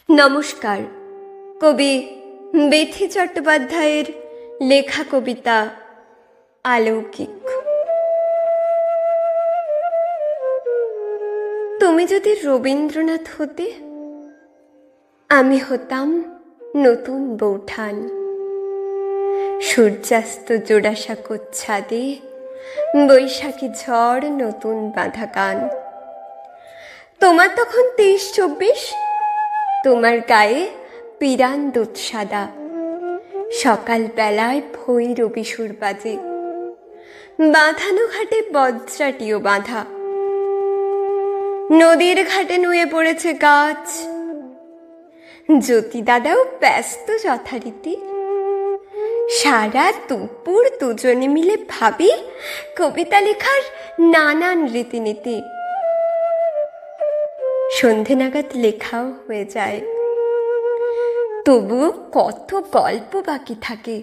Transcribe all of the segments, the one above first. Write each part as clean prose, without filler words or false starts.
নমস্কার। কবি বিথি চট্টোপাধ্যায়ের লেখা কবিতা অলৌকিক। তুমি যদি রবীন্দ্রনাথ হতে, আমি হতাম নতুন বৌঠান। সূর্যাস্ত জোড়াসা কোচ্ছাদে, বৈশাখী ঝড় নতুন বাঁধা গান। তোমার তখন 23-24, তোমার গায়ে পিরান দুধ সাদা। সকাল বেলায় ভৈরবী সুর বাজে, বাঁধানো ঘাটে বজ্রাটিও বাঁধা। নদীর ঘাটে নুয়ে পড়েছে গাছ, জ্যোতি দাদাও ব্যস্ত যথারীতি। সারা দুপুর দুজনে মিলে ভাবি কবিতা লেখার নানান রীতিনীতি। সন্ধে নাগাদ লেখাও হয়ে যায়, তবুও কত গল্প বাকি থাকে।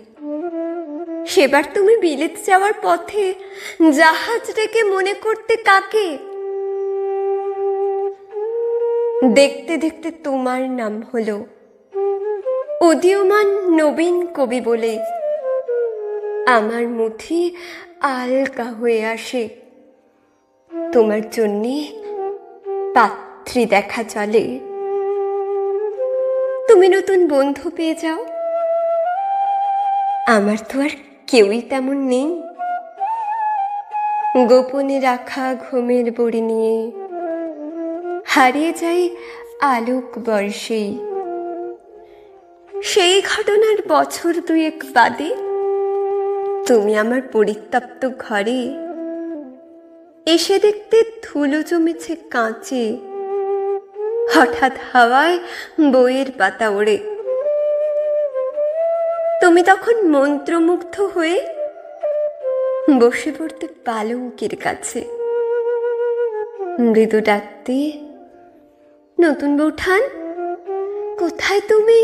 সেবার তুমি বিলেত যাওয়ার পথে জাহাজ রেখে মনে করতে কাকে? দেখতে দেখতে তোমার নাম হলো উদীয়মান নবীন কবি বলে। আমার মুঠি আলগা হয়ে আসে, তোমার জন্যে পাত্রী দেখা চলে। তুমি নতুন বন্ধু পেয়ে যাও, আমার তো আর কেউই তেমন নেই। গোপনে রাখা ঘুমের বড়ি নিয়ে হারিয়ে যাই আলোক বর্ষেই। সেই ঘটনার বছর 2-1 বাদে তুমি আমার পরিত্যক্ত ঘরে এসে দেখতে ধুলো জমেছে কাঁচে। হঠাৎ হাওয়ায় বইয়ের পাতা ওড়ে, তুমি তখন মন্ত্রমুগ্ধ হয়ে বসে পড়তে পালঙ্কের কাছে। মৃদু ডাকতে, নতুন বৌঠান কোথায় তুমি?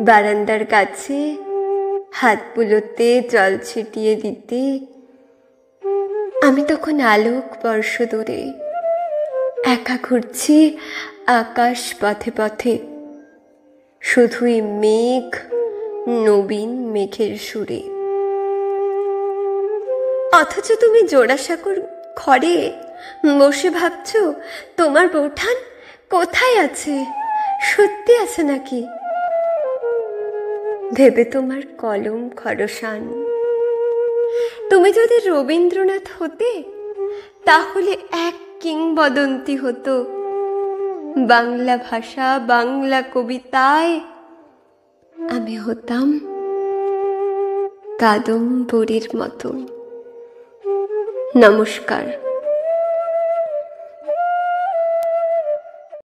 বারান্দার কাছে হাত বুলোতে জল ছিটিয়ে দিতে আমি তখন আলোক বর্ষ দূরে একা ঘুরছি আকাশ পথে পথে। শুধুই মেঘ, নবীন মেঘের সুরে। অথচ তুমি জোড়াসাঁকোর ঘরে বসে ভাবছো তোমার বৌঠান কোথায় আছে, সত্যি আছে নাকি? ভেবে তোমার কলম খরসান। তুমি যদি রবীন্দ্রনাথ হতে, তাহলে এক কিংবদন্তি হতো। বাংলা ভাষা, বাংলা কবিতায় আমি হতাম কাদম্বরীর মতো। নমস্কার।